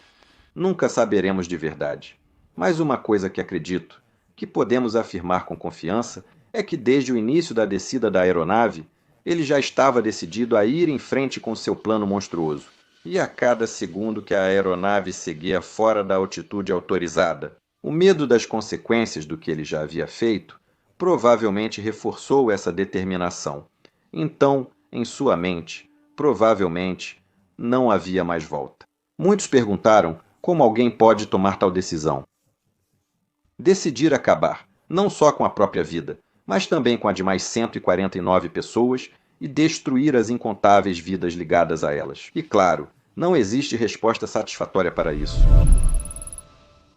Nunca saberemos de verdade. Mas uma coisa que acredito, que podemos afirmar com confiança, é que desde o início da descida da aeronave, ele já estava decidido a ir em frente com seu plano monstruoso. E a cada segundo que a aeronave seguia fora da altitude autorizada, o medo das consequências do que ele já havia feito provavelmente reforçou essa determinação. Então, em sua mente, provavelmente, não havia mais volta. Muitos perguntaram como alguém pode tomar tal decisão. Decidir acabar, não só com a própria vida, mas também com a de mais 149 pessoas e destruir as incontáveis vidas ligadas a elas. E claro, não existe resposta satisfatória para isso.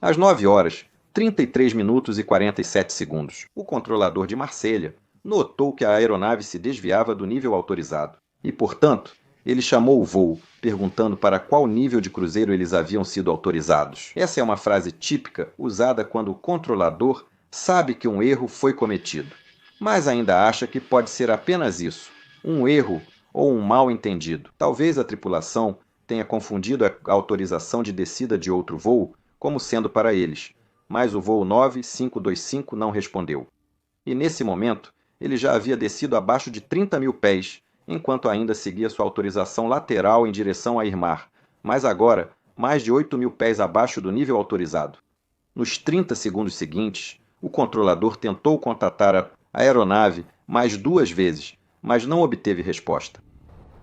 Às 9 horas, 33 minutos e 47 segundos, o controlador de Marsella notou que a aeronave se desviava do nível autorizado. E, portanto, ele chamou o voo, perguntando para qual nível de cruzeiro eles haviam sido autorizados. Essa é uma frase típica usada quando o controlador sabe que um erro foi cometido, mas ainda acha que pode ser apenas isso, um erro ou um mal-entendido. Talvez a tripulação tenha confundido a autorização de descida de outro voo como sendo para eles, mas o voo 9525 não respondeu. E nesse momento, ele já havia descido abaixo de 30 mil pés, enquanto ainda seguia sua autorização lateral em direção a Irmar, mas agora mais de 8 mil pés abaixo do nível autorizado. Nos 30 segundos seguintes, o controlador tentou contatar a aeronave mais 2 vezes, mas não obteve resposta.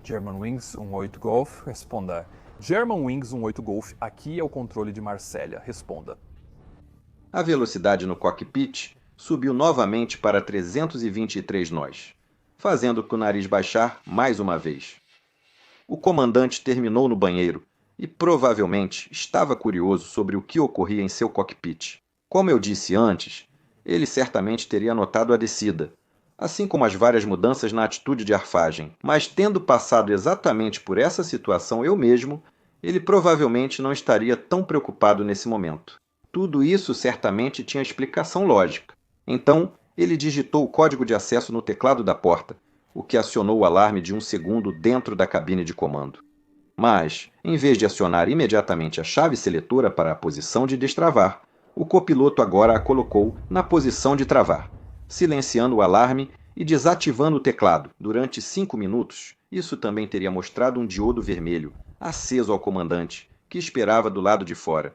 Germanwings 18 Golf, responda. Germanwings 18 Golf, aqui é o controle de Marsella, responda. A velocidade no cockpit subiu novamente para 323 nós, fazendo com o nariz baixar mais uma vez. O comandante terminou no banheiro e provavelmente estava curioso sobre o que ocorria em seu cockpit. Como eu disse antes, ele certamente teria notado a descida, assim como as várias mudanças na atitude de arfagem, mas tendo passado exatamente por essa situação eu mesmo, ele provavelmente não estaria tão preocupado nesse momento. Tudo isso certamente tinha explicação lógica. Então, ele digitou o código de acesso no teclado da porta, o que acionou o alarme de 1 segundo dentro da cabine de comando. Mas, em vez de acionar imediatamente a chave seletora para a posição de destravar, o copiloto agora a colocou na posição de travar, silenciando o alarme e desativando o teclado. Durante 5 minutos, isso também teria mostrado um diodo vermelho, aceso ao comandante, que esperava do lado de fora.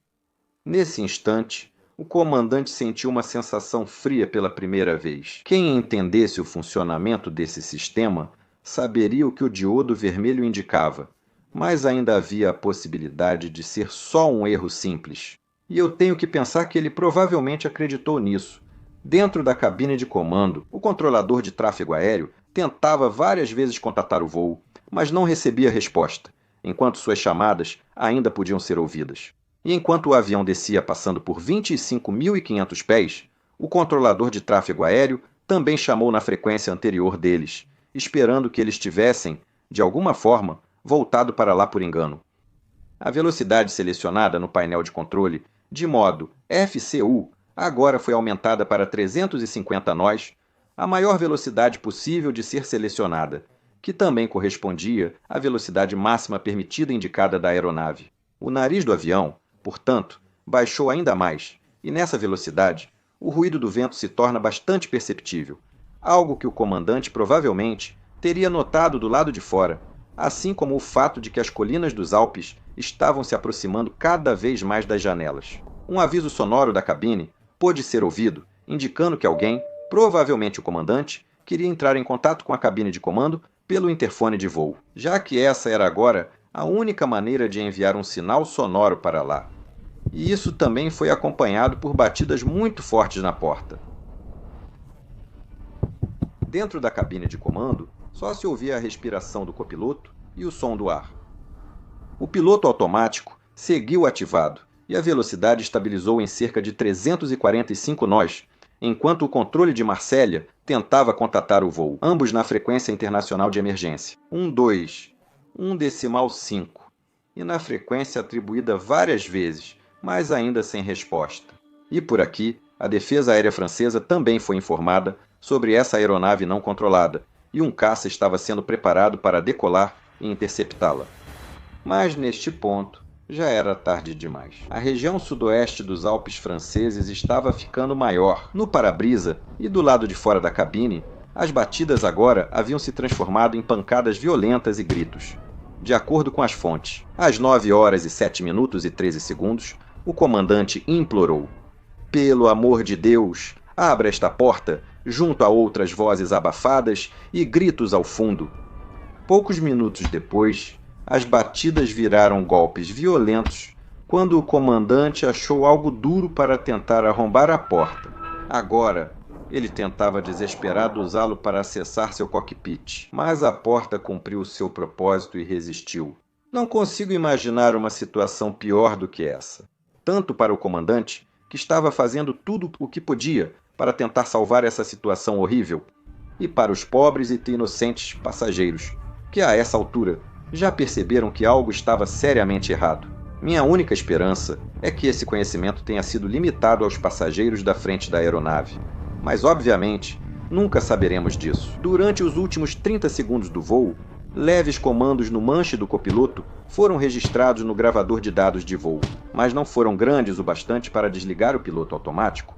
Nesse instante, o comandante sentiu uma sensação fria pela primeira vez. Quem entendesse o funcionamento desse sistema saberia o que o diodo vermelho indicava, mas ainda havia a possibilidade de ser só um erro simples. E eu tenho que pensar que ele provavelmente acreditou nisso. Dentro da cabine de comando, o controlador de tráfego aéreo tentava várias vezes contatar o voo, mas não recebia resposta, enquanto suas chamadas ainda podiam ser ouvidas. E enquanto o avião descia passando por 25.500 pés, o controlador de tráfego aéreo também chamou na frequência anterior deles, esperando que eles tivessem, de alguma forma, voltado para lá por engano. A velocidade selecionada no painel de controle, de modo FCU, agora foi aumentada para 350 nós, a maior velocidade possível de ser selecionada, que também correspondia à velocidade máxima permitida indicada da aeronave. O nariz do avião, portanto, baixou ainda mais, e nessa velocidade, o ruído do vento se torna bastante perceptível, algo que o comandante provavelmente teria notado do lado de fora, assim como o fato de que as colinas dos Alpes estavam se aproximando cada vez mais das janelas. Um aviso sonoro da cabine pôde ser ouvido, indicando que alguém, provavelmente o comandante, queria entrar em contato com a cabine de comando pelo interfone de voo, já que essa era agora a única maneira de enviar um sinal sonoro para lá. E isso também foi acompanhado por batidas muito fortes na porta. Dentro da cabine de comando, só se ouvia a respiração do copiloto e o som do ar. O piloto automático seguiu ativado e a velocidade estabilizou em cerca de 345 nós, enquanto o controle de Marsella tentava contatar o voo, ambos na frequência internacional de emergência. 12.1.5, e na frequência atribuída várias vezes, mas ainda sem resposta. E por aqui, a defesa aérea francesa também foi informada sobre essa aeronave não controlada, e um caça estava sendo preparado para decolar e interceptá-la. Mas neste ponto, já era tarde demais. A região sudoeste dos Alpes franceses estava ficando maior. No para-brisa e do lado de fora da cabine, as batidas agora haviam se transformado em pancadas violentas e gritos. De acordo com as fontes, às 9 horas e 7 minutos e 13 segundos, o comandante implorou: "Pelo amor de Deus, abra esta porta", junto a outras vozes abafadas e gritos ao fundo. Poucos minutos depois, as batidas viraram golpes violentos quando o comandante achou algo duro para tentar arrombar a porta. Agora, ele tentava desesperado usá-lo para acessar seu cockpit, mas a porta cumpriu seu propósito e resistiu. Não consigo imaginar uma situação pior do que essa. Tanto para o comandante, que estava fazendo tudo o que podia para tentar salvar essa situação horrível, e para os pobres e inocentes passageiros, que a essa altura já perceberam que algo estava seriamente errado. Minha única esperança é que esse conhecimento tenha sido limitado aos passageiros da frente da aeronave. Mas, obviamente, nunca saberemos disso. Durante os últimos 30 segundos do voo, leves comandos no manche do copiloto foram registrados no gravador de dados de voo, mas não foram grandes o bastante para desligar o piloto automático.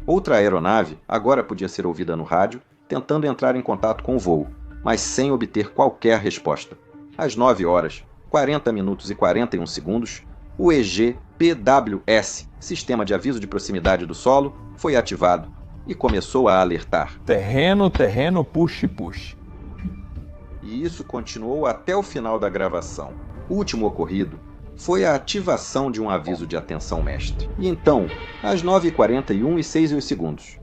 Outra aeronave agora podia ser ouvida no rádio, tentando entrar em contato com o voo, mas sem obter qualquer resposta. Às 9 horas, 40 minutos e 41 segundos, o EG-PWS, Sistema de Aviso de Proximidade do Solo, foi ativado e começou a alertar. Terreno, terreno, push, push. E isso continuou até o final da gravação. O último ocorrido foi a ativação de um aviso de atenção mestre. E então, às 9h41 e 6 segundos,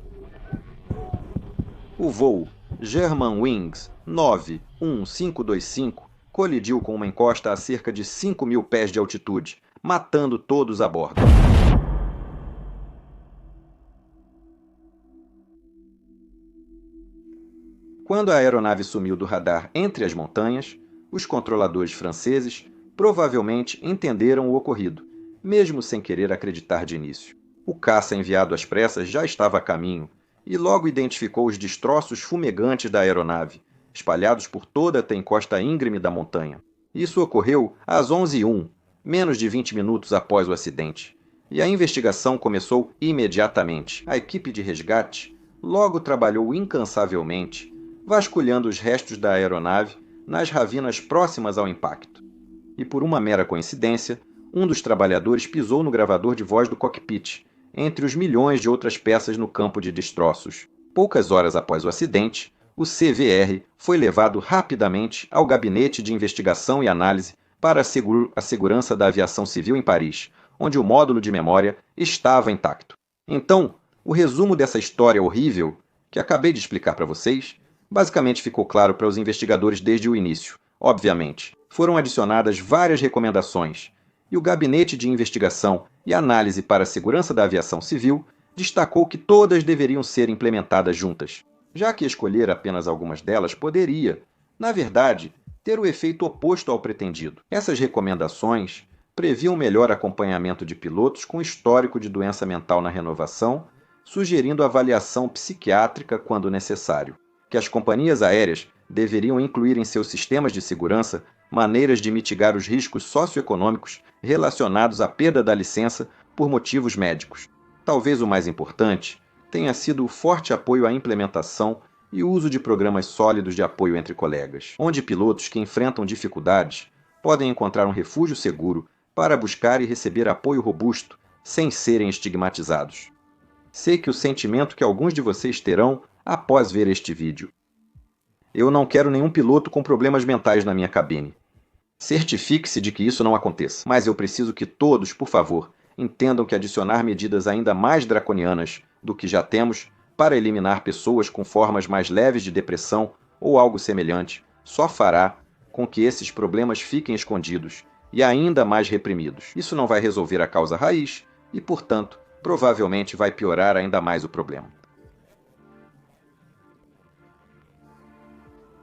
o voo Germanwings 91525 colidiu com uma encosta a cerca de 5.000 pés de altitude, matando todos a bordo. Quando a aeronave sumiu do radar entre as montanhas, os controladores franceses provavelmente entenderam o ocorrido, mesmo sem querer acreditar de início. O caça enviado às pressas já estava a caminho e logo identificou os destroços fumegantes da aeronave, espalhados por toda a encosta íngreme da montanha. Isso ocorreu às 11h01, menos de 20 minutos após o acidente, e a investigação começou imediatamente. A equipe de resgate logo trabalhou incansavelmente, vasculhando os restos da aeronave nas ravinas próximas ao impacto. E por uma mera coincidência, um dos trabalhadores pisou no gravador de voz do cockpit, entre os milhões de outras peças no campo de destroços. Poucas horas após o acidente, o CVR foi levado rapidamente ao Gabinete de Investigação e Análise para a Segurança da Aviação Civil em Paris, onde o módulo de memória estava intacto. Então, o resumo dessa história horrível, que acabei de explicar para vocês, basicamente ficou claro para os investigadores desde o início. Obviamente, foram adicionadas várias recomendações, e o Gabinete de Investigação e Análise para a Segurança da Aviação Civil destacou que todas deveriam ser implementadas juntas, já que escolher apenas algumas delas poderia, na verdade, ter o efeito oposto ao pretendido. Essas recomendações previam melhor acompanhamento de pilotos com histórico de doença mental na renovação, sugerindo avaliação psiquiátrica quando necessário, que as companhias aéreas deveriam incluir em seus sistemas de segurança maneiras de mitigar os riscos socioeconômicos relacionados à perda da licença por motivos médicos. Talvez o mais importante tenha sido o forte apoio à implementação e uso de programas sólidos de apoio entre colegas, onde pilotos que enfrentam dificuldades podem encontrar um refúgio seguro para buscar e receber apoio robusto sem serem estigmatizados. Sei que o sentimento que alguns de vocês terão após ver este vídeo. Eu não quero nenhum piloto com problemas mentais na minha cabine. Certifique-se de que isso não aconteça, mas eu preciso que todos, por favor, entendam que adicionar medidas ainda mais draconianas do que já temos para eliminar pessoas com formas mais leves de depressão ou algo semelhante só fará com que esses problemas fiquem escondidos e ainda mais reprimidos. Isso não vai resolver a causa raiz e, portanto, provavelmente vai piorar ainda mais o problema.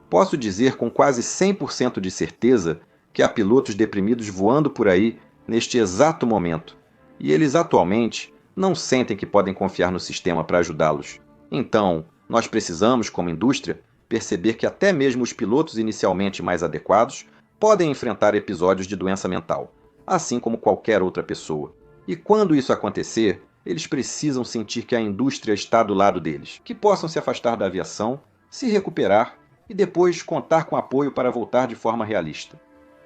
Posso dizer com quase 100% de certeza que há pilotos deprimidos voando por aí neste exato momento, e eles atualmente não sentem que podem confiar no sistema para ajudá-los. Então, nós precisamos, como indústria, perceber que até mesmo os pilotos inicialmente mais adequados podem enfrentar episódios de doença mental, assim como qualquer outra pessoa. E quando isso acontecer, eles precisam sentir que a indústria está do lado deles, que possam se afastar da aviação, se recuperar e depois contar com apoio para voltar de forma realista.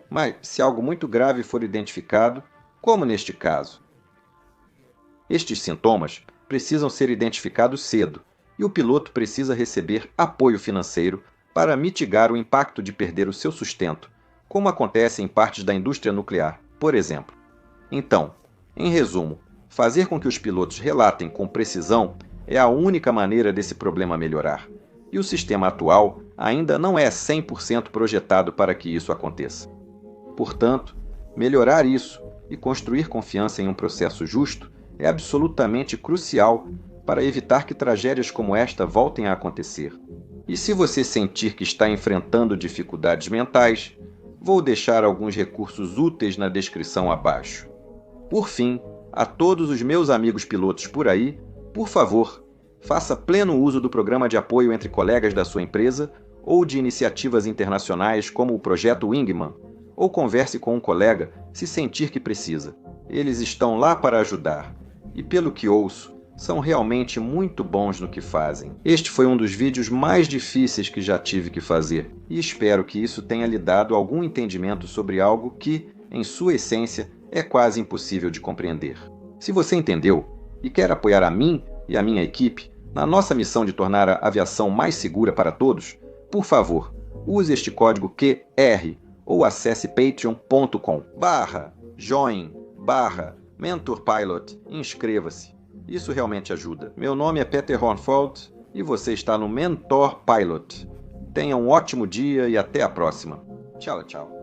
Mas, se algo muito grave for identificado, como neste caso, estes sintomas precisam ser identificados cedo e o piloto precisa receber apoio financeiro para mitigar o impacto de perder o seu sustento, como acontece em partes da indústria nuclear, por exemplo. Então, em resumo, fazer com que os pilotos relatem com precisão é a única maneira desse problema melhorar. E o sistema atual ainda não é 100% projetado para que isso aconteça. Portanto, melhorar isso e construir confiança em um processo justo é absolutamente crucial para evitar que tragédias como esta voltem a acontecer. E se você sentir que está enfrentando dificuldades mentais, vou deixar alguns recursos úteis na descrição abaixo. Por fim, a todos os meus amigos pilotos por aí, por favor, faça pleno uso do programa de apoio entre colegas da sua empresa ou de iniciativas internacionais como o Projeto Wingman, ou converse com um colega se sentir que precisa. Eles estão lá para ajudar, e pelo que ouço, são realmente muito bons no que fazem. Este foi um dos vídeos mais difíceis que já tive que fazer, e espero que isso tenha lhe dado algum entendimento sobre algo que, em sua essência, é quase impossível de compreender. Se você entendeu e quer apoiar a mim e a minha equipe na nossa missão de tornar a aviação mais segura para todos, por favor, use este código QR ou acesse patreon.com/join/mentorpilot e inscreva-se. Isso realmente ajuda. Meu nome é Peter Hornfeld e você está no Mentor Pilot. Tenha um ótimo dia e até a próxima. Tchau, tchau.